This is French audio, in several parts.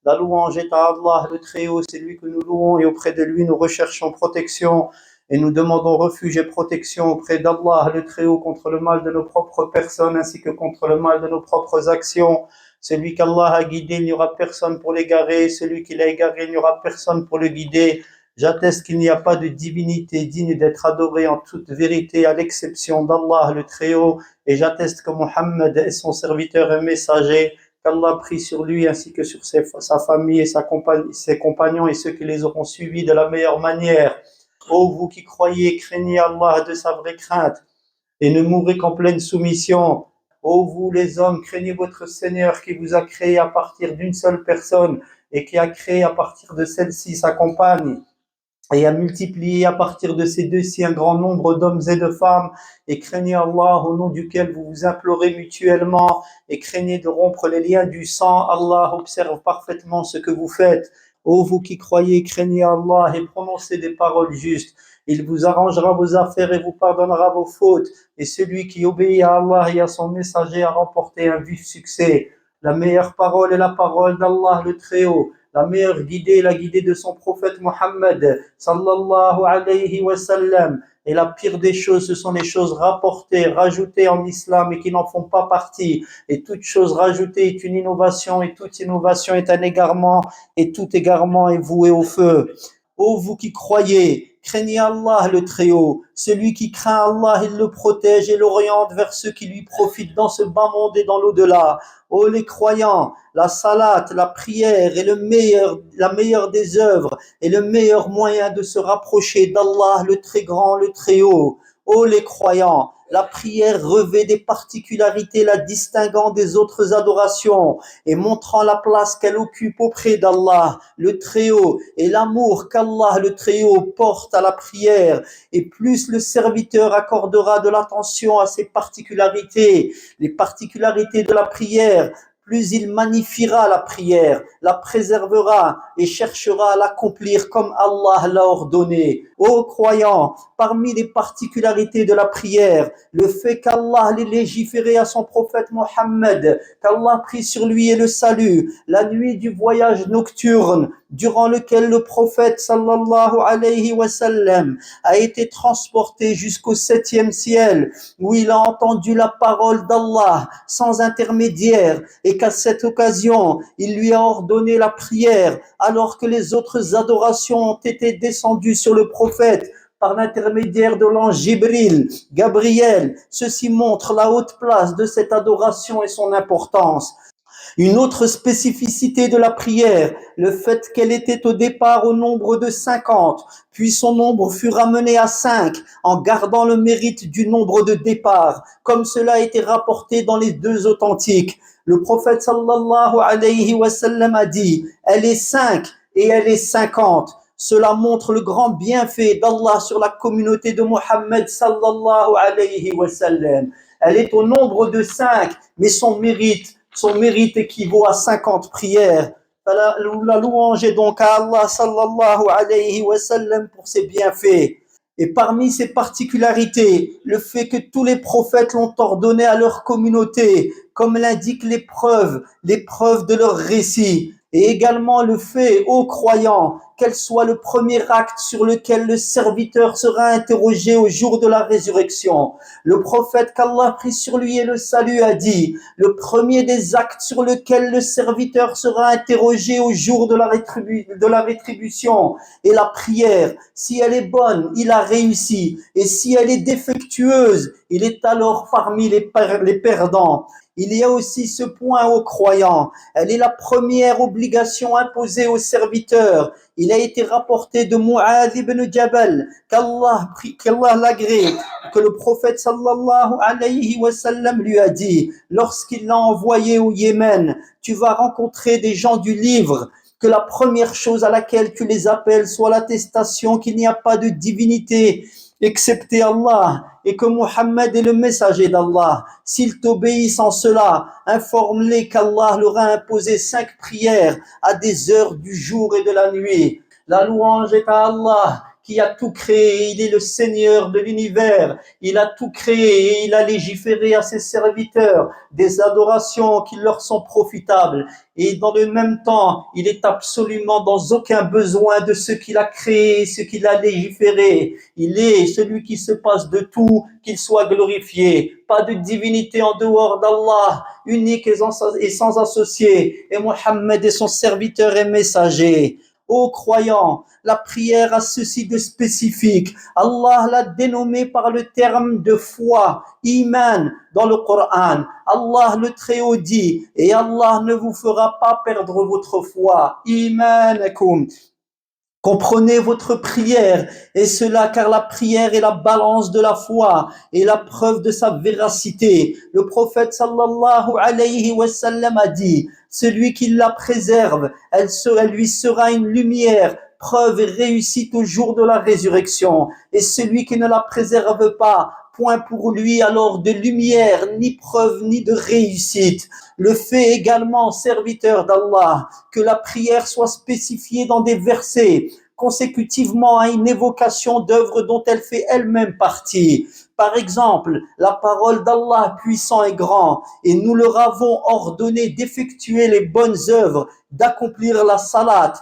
La louange est à Allah, le Très-Haut, c'est lui que nous louons et auprès de lui nous recherchons protection et nous demandons refuge et protection auprès d'Allah, le Très-Haut, contre le mal de nos propres personnes ainsi que contre le mal de nos propres actions. Celui qu'Allah a guidé, il n'y aura personne pour l'égarer. Celui qui l'a égaré, il n'y aura personne pour le guider. J'atteste qu'il n'y a pas de divinité digne d'être adorée en toute vérité à l'exception d'Allah, le Très-Haut. Et j'atteste que Mohammed est son serviteur et messager, qu'Allah prie sur lui ainsi que sur sa famille et ses compagnons et ceux qui les auront suivis de la meilleure manière. Ô vous qui croyez, craignez Allah de sa vraie crainte et ne mourrez qu'en pleine soumission. Ô vous les hommes, craignez votre Seigneur qui vous a créé à partir d'une seule personne et qui a créé à partir de celle-ci sa compagne et a multiplié à partir de ces deux-ci un grand nombre d'hommes et de femmes, et craignez Allah au nom duquel vous vous implorez mutuellement, et craignez de rompre les liens du sang. Allah observe parfaitement ce que vous faites. Ô vous qui croyez, craignez Allah et prononcez des paroles justes. Il vous arrangera vos affaires et vous pardonnera vos fautes, et celui qui obéit à Allah et à son messager a remporté un vif succès. La meilleure parole est la parole d'Allah le Très-Haut. La meilleure guidée est la guidée de son prophète Mohammed sallallahu alayhi wa sallam. Et la pire des choses, ce sont les choses rapportées, rajoutées en islam et qui n'en font pas partie. Et toute chose rajoutée est une innovation et toute innovation est un égarement et tout égarement est voué au feu. Ô vous qui croyez, craignez Allah le Très-Haut. Celui qui craint Allah, il le protège et l'oriente vers ceux qui lui profitent dans ce bas monde et dans l'au-delà. Ô les croyants, la salat, la prière est la meilleure des œuvres et le meilleur moyen de se rapprocher d'Allah le Très Grand, le Très Haut. Ô les croyants, la prière revêt des particularités la distinguant des autres adorations et montrant la place qu'elle occupe auprès d'Allah le Très Haut et l'amour qu'Allah le Très Haut porte à la prière. Et plus le serviteur accordera de l'attention à ces particularités, les particularités de la prière, plus il magnifiera la prière, la préservera et cherchera à l'accomplir comme Allah l'a ordonné. Ô croyants, parmi les particularités de la prière, le fait qu'Allah l'ait légiféré à son prophète Mohammed, qu'Allah prie sur lui et le salue, la nuit du voyage nocturne, durant lequel le prophète sallallahu alayhi wa sallam a été transporté jusqu'au 7e ciel, où il a entendu la parole d'Allah sans intermédiaire, et qu'à cette occasion, il lui a ordonné la prière, alors que les autres adorations ont été descendues sur le prophète par l'intermédiaire de l'ange Jibril, Gabriel. Ceci montre la haute place de cette adoration et son importance. Une autre spécificité de la prière, le fait qu'elle était au départ au nombre de 50, puis son nombre fut ramené à 5 en gardant le mérite du nombre de départ, comme cela a été rapporté dans les deux authentiques. Le prophète sallallahu alayhi wa sallam a dit, elle est 5 et elle est 50. Cela montre le grand bienfait d'Allah sur la communauté de Mohammed sallallahu alayhi wa sallam. Elle est au nombre de 5, mais son mérite équivaut à 50 prières. La louange est donc à Allah sallallahu alayhi wa sallam pour ses bienfaits. Et parmi ces particularités, le fait que tous les prophètes l'ont ordonné à leur communauté, comme l'indiquent les preuves de leur récit. Et également le fait, ô croyants, qu'elle soit le premier acte sur lequel le serviteur sera interrogé au jour de la résurrection. Le prophète qu'Allah prie sur lui et le salut a dit, le premier des actes sur lequel le serviteur sera interrogé au jour de la rétribution est la prière. Si elle est bonne, il a réussi. Et si elle est défectueuse, il est alors parmi les perdants. Il y a aussi ce point aux croyants. Elle est la première obligation imposée aux serviteurs. Il a été rapporté de Mu'adh ibn Jabal qu'Allah l'agrée, que le prophète sallallahu alayhi wa sallam lui a dit, lorsqu'il l'a envoyé au Yémen, tu vas rencontrer des gens du livre, que la première chose à laquelle tu les appelles soit l'attestation qu'il n'y a pas de divinité excepté Allah et que Muhammad est le messager d'Allah. S'ils t'obéissent en cela, informe-les qu'Allah leur a imposé 5 prières à des heures du jour et de la nuit. La louange est à Allah qui a tout créé, il est le Seigneur de l'univers, il a tout créé et il a légiféré à ses serviteurs des adorations qui leur sont profitables. Et dans le même temps, il est absolument dans aucun besoin de ce qu'il a créé, ce qu'il a légiféré. Il est celui qui se passe de tout, qu'il soit glorifié. Pas de divinité en dehors d'Allah, unique et sans associé. Et Mohammed est son serviteur et messager. Ô croyants, la prière a ceci de spécifique. Allah l'a dénommé par le terme de foi, iman, dans le Coran. Allah le Très-Haut dit, et Allah ne vous fera pas perdre votre foi. Imanakum. Comprenez votre prière, et cela car la prière est la balance de la foi et la preuve de sa véracité. Le prophète sallallahu alayhi wa sallam a dit, celui qui la préserve, elle lui sera une lumière, preuve et réussite au jour de la résurrection. Et celui qui ne la préserve pas, point pour lui alors de lumière, ni preuve, ni de réussite. Le fait également, serviteur d'Allah, que la prière soit spécifiée dans des versets, consécutivement à une évocation d'œuvres dont elle fait elle-même partie. Par exemple, la parole d'Allah puissant et grand, et nous leur avons ordonné d'effectuer les bonnes œuvres, d'accomplir la salat.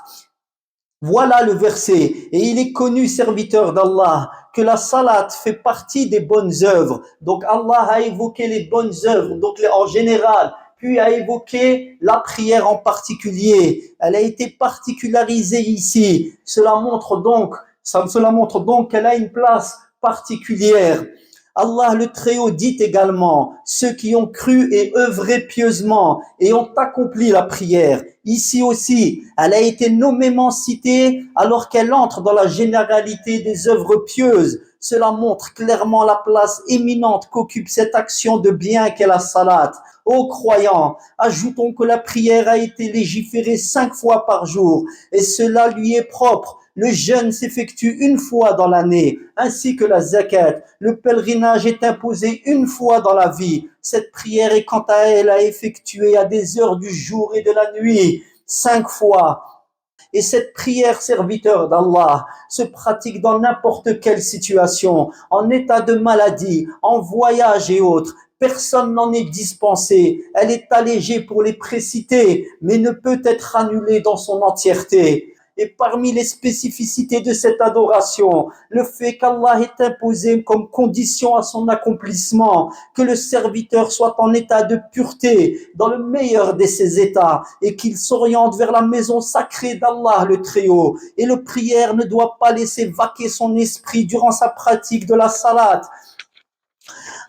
Voilà le verset, et il est connu, serviteur d'Allah, que la salat fait partie des bonnes œuvres. Donc Allah a évoqué les bonnes œuvres, donc en général, puis a évoqué la prière en particulier. Elle a été particularisée ici. Cela montre donc qu'elle a une place particulière. Allah le Très-Haut dit également, ceux qui ont cru et œuvré pieusement et ont accompli la prière. Ici aussi, elle a été nommément citée alors qu'elle entre dans la généralité des œuvres pieuses. Cela montre clairement la place éminente qu'occupe cette action de bien qu'est la salat. Ô croyants, ajoutons que la prière a été légiférée 5 fois par jour et cela lui est propre. Le jeûne s'effectue une fois dans l'année, ainsi que la zakat. Le pèlerinage est imposé une fois dans la vie. Cette prière est quant à elle à effectuer à des heures du jour et de la nuit, 5 fois. Et cette prière, serviteur d'Allah, se pratique dans n'importe quelle situation, en état de maladie, en voyage et autres. Personne n'en est dispensé. Elle est allégée pour les précités, mais ne peut être annulée dans son entièreté. Et parmi les spécificités de cette adoration, le fait qu'Allah ait imposé comme condition à son accomplissement que le serviteur soit en état de pureté, dans le meilleur de ses états, et qu'il s'oriente vers la maison sacrée d'Allah le Très-Haut. Et le prière ne doit pas laisser vaquer son esprit durant sa pratique de la salat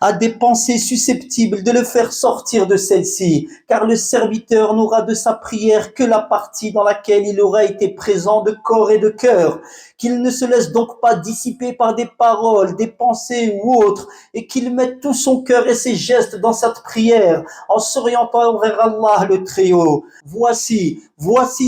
à des pensées susceptibles de le faire sortir de celle-ci, car le serviteur n'aura de sa prière que la partie dans laquelle il aura été présent de corps et de cœur, qu'il ne se laisse donc pas dissiper par des paroles, des pensées ou autres, et qu'il mette tout son cœur et ses gestes dans cette prière, en s'orientant vers Allah le Très-Haut. Voici,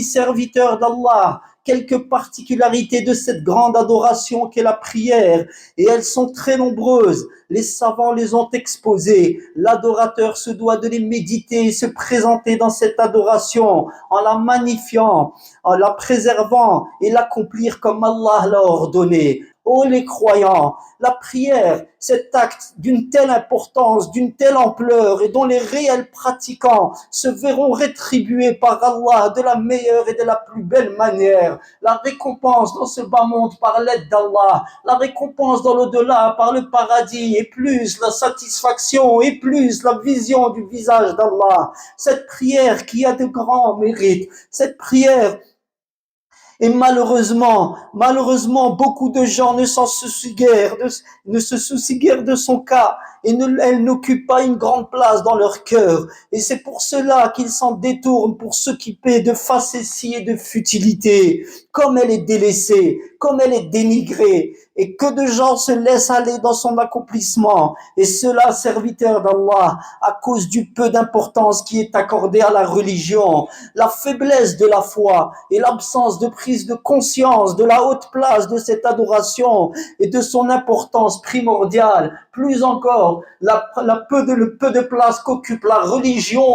serviteur d'Allah, quelques particularités de cette grande adoration qu'est la prière, et elles sont très nombreuses. Les savants les ont exposées. L'adorateur se doit de les méditer et se présenter dans cette adoration en la magnifiant, en la préservant et l'accomplir comme Allah l'a ordonné. Ô les croyants, la prière, cet acte d'une telle importance, d'une telle ampleur et dont les réels pratiquants se verront rétribués par Allah de la meilleure et de la plus belle manière. La récompense dans ce bas monde par l'aide d'Allah, la récompense dans l'au-delà par le paradis et plus la satisfaction et plus la vision du visage d'Allah. Cette prière qui a de grands mérites, cette prière. Et malheureusement, beaucoup de gens ne se soucient guère de son cas et elle n'occupe pas une grande place dans leur cœur. Et c'est pour cela qu'ils s'en détournent pour s'occuper de facéties et de futilités. Comme elle est délaissée, comme elle est dénigrée, et que de gens se laissent aller dans son accomplissement. Et cela, serviteur d'Allah, à cause du peu d'importance qui est accordée à la religion, la faiblesse de la foi et l'absence de prise de conscience de la haute place de cette adoration et de son importance primordiale. Plus encore, le peu de place qu'occupe la religion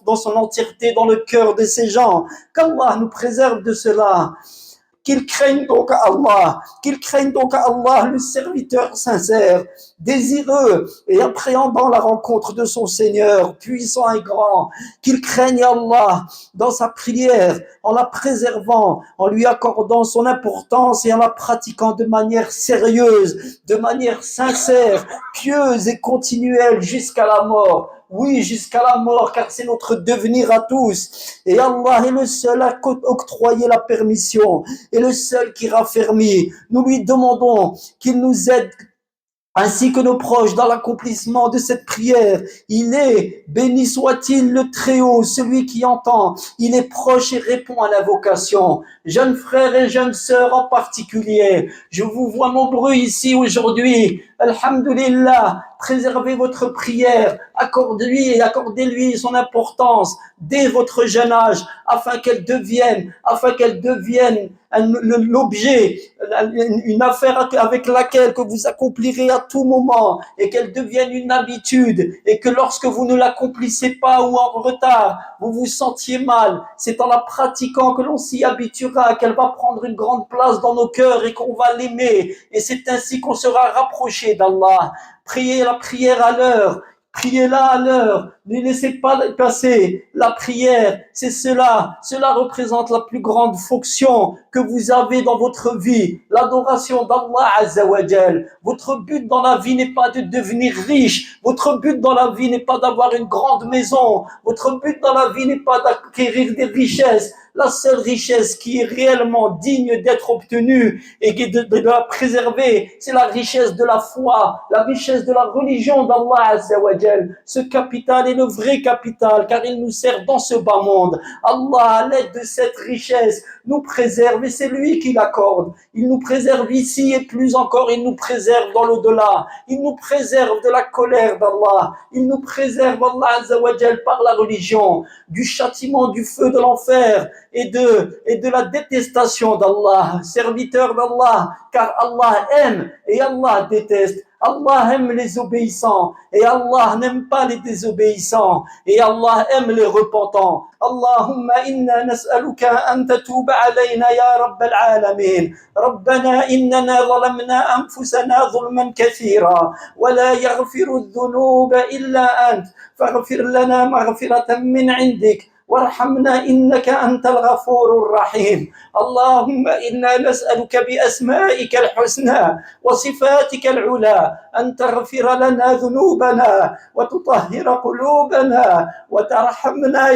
dans son entièreté dans le cœur de ces gens. Qu'Allah nous préserve de cela. qu'il craigne donc Allah, le serviteur sincère, désireux et appréhendant la rencontre de son Seigneur, puissant et grand, qu'il craigne Allah dans sa prière, en la préservant, en lui accordant son importance et en la pratiquant de manière sérieuse, de manière sincère, pieuse et continuelle jusqu'à la mort. Oui, jusqu'à la mort, car c'est notre devenir à tous. Et Allah est le seul à octroyer la permission, et le seul qui raffermit. Nous lui demandons qu'il nous aide ainsi que nos proches dans l'accomplissement de cette prière. Il est, béni soit-il le Très-Haut, celui qui entend. Il est proche et répond à l'invocation. Jeunes frères et jeunes sœurs en particulier, je vous vois nombreux ici aujourd'hui. Alhamdulillah, préservez votre prière, accordez-lui son importance dès votre jeune âge, afin qu'elle devienne l'objet, une affaire avec laquelle que vous accomplirez à tout moment, et qu'elle devienne une habitude, et que lorsque vous ne l'accomplissez pas ou en retard, vous vous sentiez mal. C'est en la pratiquant que l'on s'y habituera, qu'elle va prendre une grande place dans nos cœurs et qu'on va l'aimer, et c'est ainsi qu'on sera rapproché d'Allah. Priez la prière à l'heure. Priez-la à l'heure, ne laissez pas passer. La prière, c'est cela représente la plus grande fonction que vous avez dans votre vie, l'adoration d'Allah Azza wa Jal. Votre but dans la vie n'est pas de devenir riche, votre but dans la vie n'est pas d'avoir une grande maison, votre but dans la vie n'est pas d'acquérir des richesses. La seule richesse qui est réellement digne d'être obtenue et de la préserver, c'est la richesse de la foi, la richesse de la religion d'Allah Azza wa Jal. Ce capital est le vrai capital, car il nous sert dans ce bas monde. Allah, à l'aide de cette richesse, nous préserve, et c'est lui qui l'accorde. Il nous préserve ici, et plus encore, il nous préserve dans l'au-delà. Il nous préserve de la colère d'Allah. Il nous préserve, Allah Azza wa Jal, par la religion, du châtiment, du feu de l'enfer, et de la détestation d'Allah, serviteur d'Allah, car Allah aime et Allah déteste. Allah aime les obéissants et Allah n'aime pas les désobéissants, et Allah aime les repentants. Allahumma inna nas'aluka an tatuba alayna ya rabbal alamin. Rabbana innana zalamna anfusana zulman kathira wa la yaghfiru adh-dhunuba illa ant faghfir lana maghfiratan min 'indik وارحمنا إنك أنت الغفور الرحيم. اللهم إنا نسألك بأسمائك الحسنى وصفاتك العلى أن تغفر لنا ذنوبنا وتطهر قلوبنا ترحمنا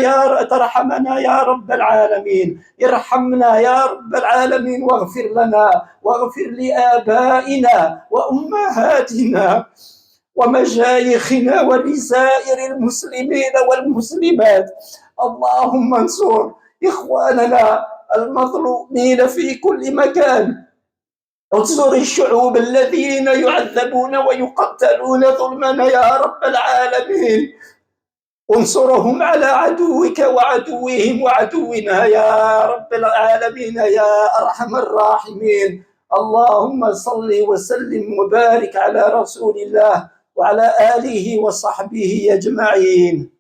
يا رب العالمين. ارحمنا يا رب العالمين واغفر لنا واغفر لآبائنا وأمهاتنا ومشايخنا ولسائر المسلمين والمسلمات. اللهم انصر إخواننا المظلومين في كل مكان. انصر الشعوب الذين يعذبون ويقتلون ظلما يا رب العالمين. انصرهم على عدوك وعدوهم وعدونا يا رب العالمين يا أرحم الراحمين. اللهم صل وسلم وبارك على رسول الله وعلى آله وصحبه أجمعين.